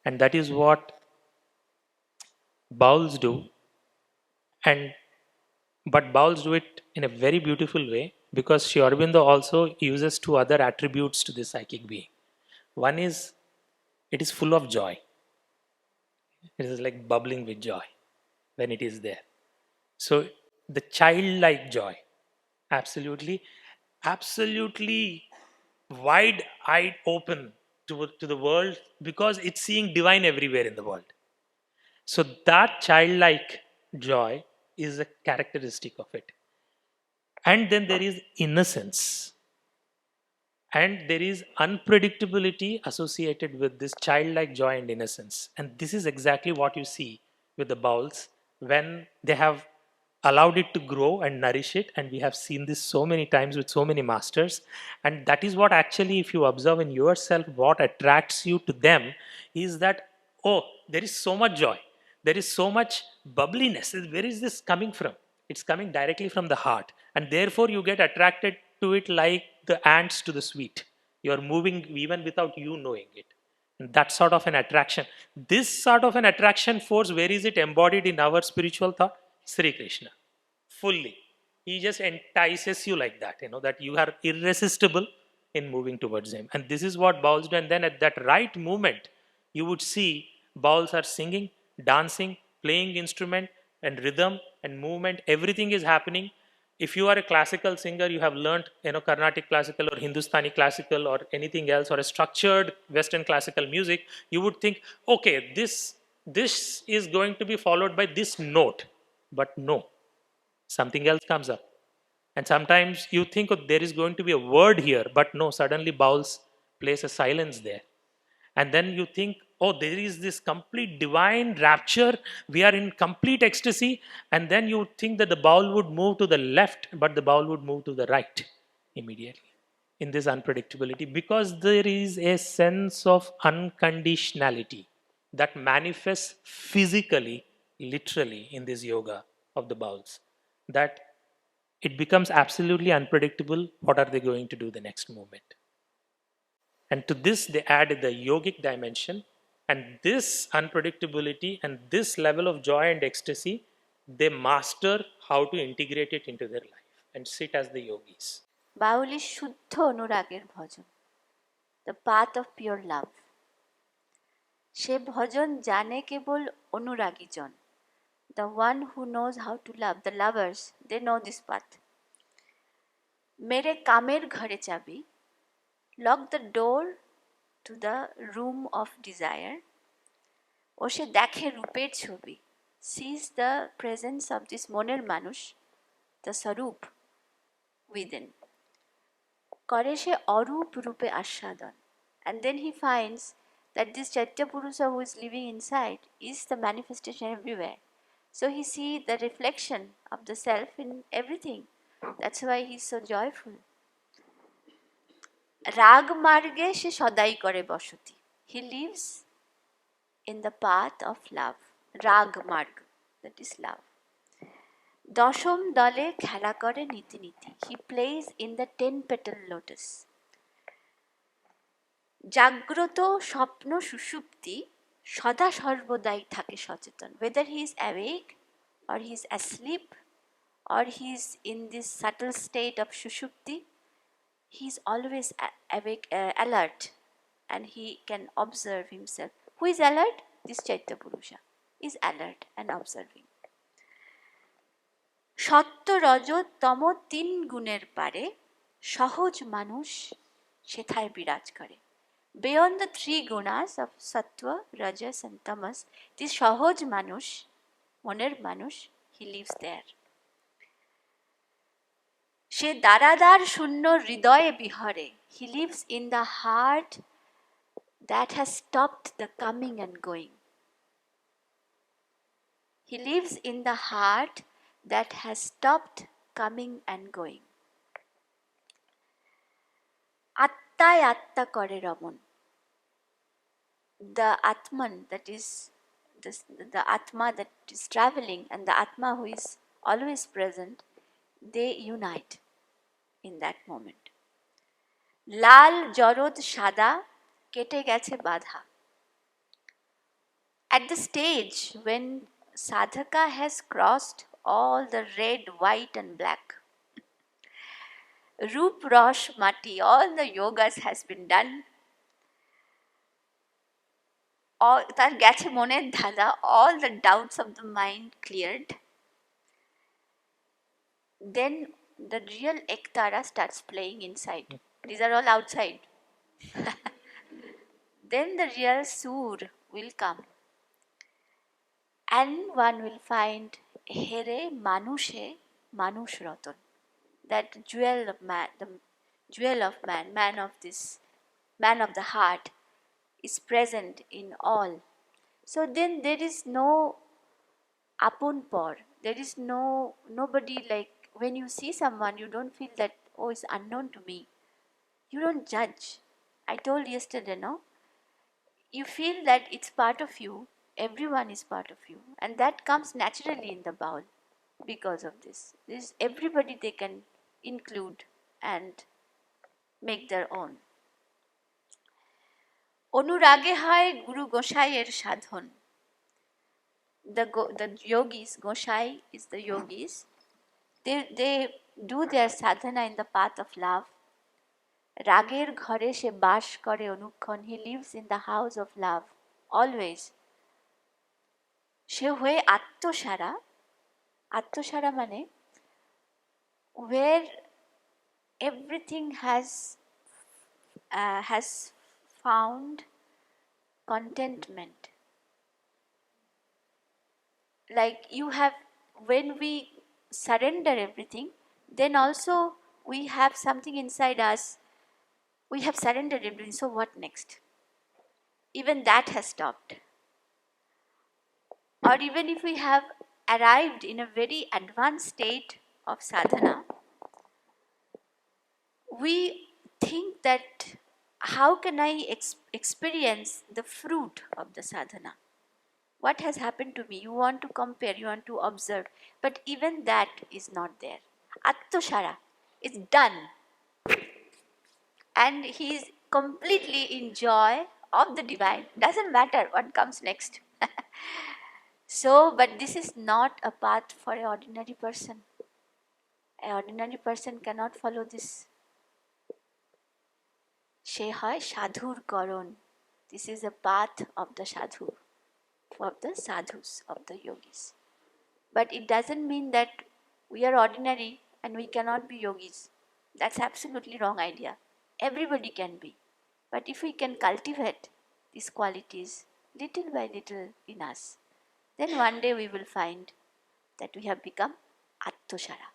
And that is what Bauls do. And but Bauls do it in a very beautiful way, because Sri Aurobindo also uses two other attributes to the psychic being. One is it is full of joy. It is like bubbling with joy when it is there. So the childlike joy, absolutely, absolutely wide-eyed open to the world, because it's seeing divine everywhere in the world. So that childlike joy is a characteristic of it. And then there is innocence. And there is unpredictability associated with this childlike joy and innocence. And this is exactly what you see with the bowls when they have allowed it to grow and nourish it. And we have seen this so many times with so many masters. And that is what actually, if you observe in yourself, what attracts you to them is that, oh, there is so much joy. There is so much bubbliness. Where is this coming from? It's coming directly from the heart. And therefore, you get attracted to it like the ants to the sweet. You're moving even without you knowing it. And that sort of an attraction. This sort of an attraction force, where is it embodied in our spiritual thought? Sri Krishna. Fully. He just entices you like that, that you are irresistible in moving towards him. And this is what Bauls do. And then at that right moment, you would see Bauls are singing, dancing, playing instrument, and rhythm and movement. Everything is happening. If you are a classical singer, you have learned, Carnatic classical or Hindustani classical or anything else, or a structured Western classical music, you would think, okay, this is going to be followed by this note. But no, something else comes up. And sometimes you think, oh, there is going to be a word here, but no, suddenly Bowles plays a silence there. And then you think, oh, there is this complete divine rapture. We are in complete ecstasy. And then you think that the bowl would move to the left, but the bowl would move to the right immediately in this unpredictability, because there is a sense of unconditionality that manifests physically, literally in this yoga of the bowls. That it becomes absolutely unpredictable. What are they going to do the next moment? And to this, they add the yogic dimension. And this unpredictability and this level of joy and ecstasy, they master how to integrate it into their life and sit as the yogis. বাউলি শুদ্ধ অনুরাগের ভজন, the path of pure love. সে ভজন জানে কেবল অনুরাগী জন, the one who knows how to love, the lovers, they know this path. মেরে কামের ঘরে চাবি, lock the door to the room of desire. ও সে দেখে রূপের ছবি, sees the presence of this মনের মানুষ, the sarup within. করে সে অরূপ রূপে আস্বাদন, and then he finds that this Chaitta Purusha who is living inside is the manifestation everywhere. So he sees the reflection of the self in everything. That's why he is so joyful. রাগ মার্গে সে সদাই করে বসতি. He lives in the path of love. রাগ মার্গ, that is love. দশম দলে খেলা করে নীতি নীতি. He plays in the 10-petal lotus. জাগ্রত স্বপ্ন সুষুপ্তি সদা সর্বদাই থাকে সচেতন. Whether he is awake or he is asleep or he is in this subtle state of sushupti, he is always awake, alert, and he can observe himself. Who is alert? This Chaitta Purusha is alert and observing. সত্য রজ তম তিন গুণের পারে সহজ মানুষ সেথায় বিরাজ করে. Beyond the three gunas of sattva, rajas and tamas, this সহজ মানুষ, মনের মানুষ, he lives there. সে দারাদার শূন্য হৃদয়ে বিহরে. He lives in the heart that has stopped the coming and going. He lives in the heart that has stopped coming and going. আত্মায় আত্মা করে Raman. The Atman, that is the Atma that is traveling, and the Atma who is always present, they unite in that moment. লাল জরদ সাদা কেটে গেছে বাধা. At the stage when sadhaka has crossed all the red, white, and black, Roop, Rosh, Mati, all the yogas has been done. All তার গেছে মনের ধাঁধা, all the doubts of the mind cleared. Then the real Ektara starts playing inside. These are all outside. Then the real Sur will come. And one will find Here Manushe Manush Ratan. That jewel of man, the jewel of man, man of the heart, is present in all. So then there is no upon por. There is nobody like when you see someone, you don't feel that, oh, it's unknown to me. You don't judge. I told yesterday, no? You feel that it's part of you. Everyone is part of you. And that comes naturally in the Baul because of this. This everybody they can include and make their own. অনুরাগে হয় গুরু গোসাইয়ের সাধন. The yogis, Goshai is the yogis, they do their sadhana in the path of love. রাগের ঘরে সে বাস করে অনুক্ষণ. He lives in the house of love always. সে হয়ে আত্মসারা. আত্মসারা মানে where everything has found contentment. Like you have, when we surrender everything, then also we have something inside us. We have surrendered everything, so what next? Even that has stopped. Or even if we have arrived in a very advanced state of sadhana, we think that how can I experience the fruit of the sadhana? What has happened to me? You want to compare, you want to observe, but even that is not there. Attoshara is done, and he is completely in joy of the divine. Doesn't matter what comes next. So, but this is not a path for an ordinary person. An ordinary person cannot follow this. সে হয় সাধুর করণ. This is a path of the sadhu, of the sadhus, of the yogis. But it doesn't mean that we are ordinary and we cannot be yogis. That's absolutely wrong idea. Everybody can be. But if we can cultivate these qualities little by little in us, then one day we will find that we have become Attoshara.